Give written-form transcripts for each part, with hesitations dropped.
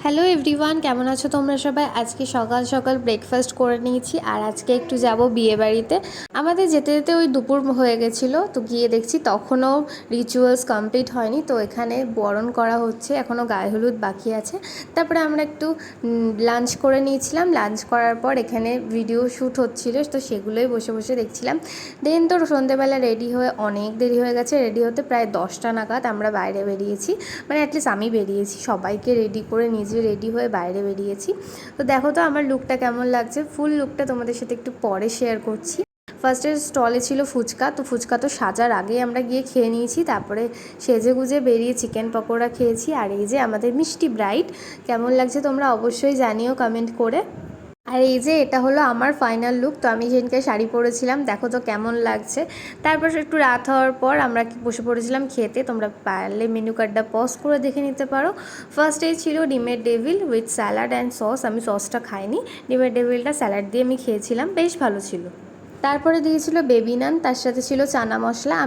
Hello everyone, কেমন আছো তোমরা সবাই? আজকে সকাল সকাল ব্রেকফাস্ট করে নিয়েছি আর আজকে একটু যাব বিয়ে বাড়িতে। আমাদের যেতে যেতে ওই দুপুর হয়ে গেছিলো, তো গিয়ে দেখছি তখনও রিচুয়ালস কমপ্লিট হয়নি। তো এখানে বরণ করা হচ্ছে, এখনও গায়ে হলুদ বাকি আছে। তারপরে আমরা একটু লাঞ্চ করে নিয়েছিলাম। লাঞ্চ করার পর এখানে ভিডিও শ্যুট হচ্ছিলো, তো সেগুলোই বসে বসে দেখছিলাম। দেন তো সন্ধ্যেবেলা রেডি হয়ে অনেক দেরি হয়ে গেছে। রেডি হতে প্রায় 10টা নাগাদ আমরা বাইরে বেরিয়েছি, মানে অ্যাটলিস্ট আমি বেরিয়েছি, সবাইকে রেডি করে নিজে রেডি হয়ে বাইরে বেরিয়েছি। তো দেখো তো আমার লুকটা কেমন লাগছে। ফুল লুকটা তোমাদের সাথে একটু পরে শেয়ার করছি। ফার্স্টের স্টলে ছিল ফুচকা, তো ফুচকা তো সাজার আগেই আমরা গিয়ে খেয়ে নিয়েছি। তারপরে সেজে গুজে বেরিয়ে চিকেন পকোড়া খেয়েছি। আর এই যে আমাদের মিষ্টি ব্রাইড, কেমন লাগছে তোমরা অবশ্যই জানিও কমেন্ট করে। আর এই যে এটা হলো আমার ফাইনাল লুক। তো আমি সেদিনকে শাড়ি পরেছিলাম, দেখো তো কেমন লাগছে। তারপর একটু রাত হওয়ার পর আমরা বসে পড়েছিলাম খেতে। তোমরা পারলে মেনু কার্ডটা পজ করে দেখে নিতে পারো। ফার্স্টেই ছিল ডিমের devil with salad and sauce. আমি সসটা খাইনি, ডিমের ডেভিলটা স্যালাড দিয়ে আমি খেয়েছিলাম, বেশ ভালো ছিল। তারপরে দিয়েছিল বেবি নান, তার সাথে ছিল চানা মশলা।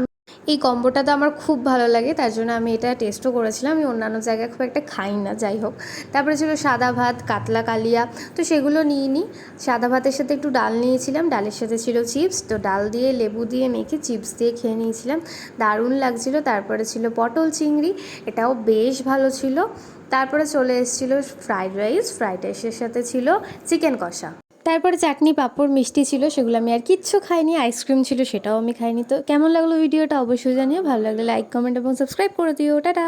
এই কম্বোটা তো আমার খুব ভালো লাগে, তার জন্য আমি এটা টেস্টও করেছিলাম। আমি অন্যান্য জায়গায় খুব একটা খাই না, যাই হোক। তারপরে ছিল সাদা ভাত, কাতলা কালিয়া, তো সেগুলো নিয়ে নিই। সাদা ভাতের সাথে একটু ডাল নিয়েছিলাম, ডালের সাথে ছিল চিপস। তো ডাল দিয়ে লেবু দিয়ে মেখে চিপস দিয়ে খেয়ে নিয়েছিলাম, দারুণ লাগছিল। তারপরে ছিল পটল চিংড়ি, এটাও বেশ ভালো ছিল। তারপরে চলে এসেছিলো ফ্রাইড রাইস, ফ্রাইড রাইসের সাথে ছিল চিকেন কষা। তারপরে চাটনি, পাঁপড়, মিষ্টি ছিল, সেগুলো আমি আর কিচ্ছু খাইনি। আইসক্রিম ছিল, সেটাও আমি খাইনি। তো কেমন লাগলো ভিডিওটা অবশ্যই জানিও। ভালো লাগলে লাইক, কমেন্ট এবং সাবস্ক্রাইব করে দিও। টাটা।